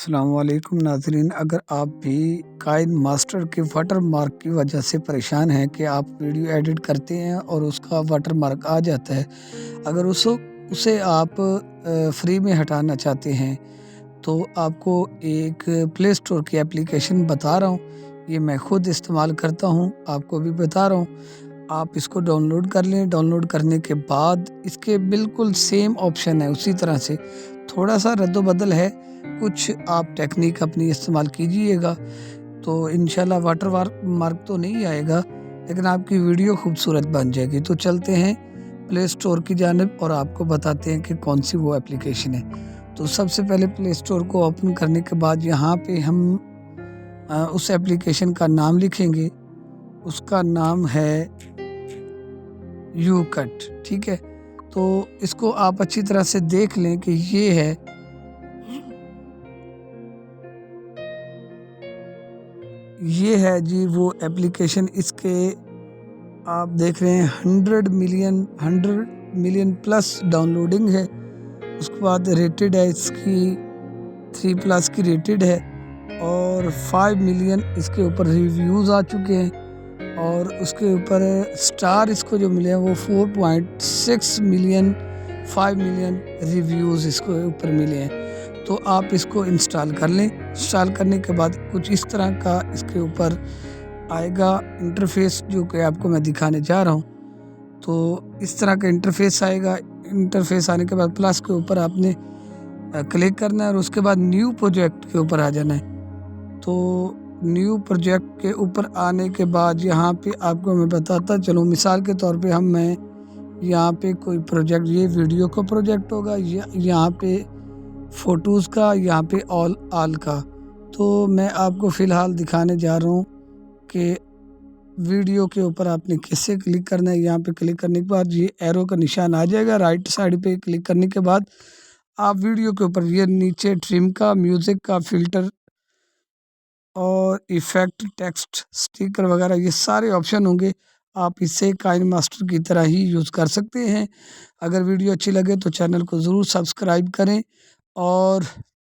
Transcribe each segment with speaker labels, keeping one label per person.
Speaker 1: السلام علیکم ناظرین، اگر آپ بھی کائن ماسٹر کے واٹر مارک کی وجہ سے پریشان ہیں کہ آپ ویڈیو ایڈٹ کرتے ہیں اور اس کا واٹر مارک آ جاتا ہے، اگر اسے آپ فری میں ہٹانا چاہتے ہیں تو آپ کو ایک پلے سٹور کی اپلیکیشن بتا رہا ہوں۔ یہ میں خود استعمال کرتا ہوں، آپ کو بھی بتا رہا ہوں۔ آپ اس کو ڈاؤن لوڈ کر لیں۔ ڈاؤن لوڈ کرنے کے بعد اس کے بالکل سیم آپشن ہے، اسی طرح سے تھوڑا سا رد و بدل ہے، کچھ آپ ٹیکنیک اپنی استعمال کیجئے گا تو انشاءاللہ واٹر مارک تو نہیں آئے گا، لیکن آپ کی ویڈیو خوبصورت بن جائے گی۔ تو چلتے ہیں پلے سٹور کی جانب اور آپ کو بتاتے ہیں کہ کون سی وہ اپلیکیشن ہے۔ تو سب سے پہلے پلے سٹور کو اوپن کرنے کے بعد یہاں پہ ہم اس اپلیکیشن کا نام لکھیں گے، اس کا نام ہے یو کٹ، ٹھیک ہے۔ تو اس کو آپ اچھی طرح سے دیکھ لیں کہ یہ ہے جی وہ اپلیکیشن۔ اس کے آپ دیکھ رہے ہیں 100 ملین پلس ڈاؤن لوڈنگ ہے۔ اس کے بعد ریٹڈ ہے، اس کی 3+ کی ریٹڈ ہے اور 5 ملین اس کے اوپر ریویوز آ چکے ہیں، اور اس کے اوپر سٹار اس کو جو ملے ہیں وہ 4.6 ملین، 5 ملین ریویوز اس کو اوپر ملے ہیں۔ تو آپ اس کو انسٹال کر لیں۔ انسٹال کرنے کے بعد کچھ اس طرح کا اس کے اوپر آئے گا انٹرفیس، جو کہ آپ کو میں دکھانے جا رہا ہوں۔ تو اس طرح کا انٹرفیس آئے گا۔ انٹرفیس آنے کے بعد پلس کے اوپر آپ نے کلک کرنا ہے اور اس کے بعد نیو پروجیکٹ کے اوپر آ جانا ہے۔ تو نیو پروجیکٹ کے اوپر آنے کے بعد یہاں پہ آپ کو میں بتاتا چلوں، مثال کے طور پہ میں یہاں پہ کوئی پروجیکٹ، یہ ویڈیو کا پروجیکٹ ہوگا، یہاں پہ فوٹوز کا، یہاں پہ آل کا۔ تو میں آپ کو فی الحال دکھانے جا رہا ہوں کہ ویڈیو کے اوپر آپ نے کیسے کلک کرنا ہے۔ یہاں پہ کلک کرنے کے بعد یہ ایرو کا نشان آ جائے گا، رائٹ سائڈ پہ کلک کرنے کے بعد آپ ویڈیو کے اوپر یہ نیچے ٹرم کا، میوزک کا، فلٹر اور ایفیکٹ، ٹیکسٹ، سٹیکر وغیرہ یہ سارے آپشن ہوں گے۔ آپ اسے کائن ماسٹر کی طرح ہی یوز کر سکتے ہیں۔ اگر ویڈیو اچھی لگے تو چینل کو ضرور سبسکرائب کریں، اور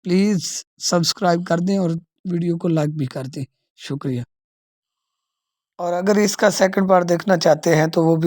Speaker 1: پلیز سبسکرائب کر دیں اور ویڈیو کو لائک بھی کر دیں۔ شکریہ۔ اور اگر اس کا سیکنڈ پارٹ دیکھنا چاہتے ہیں تو وہ بھی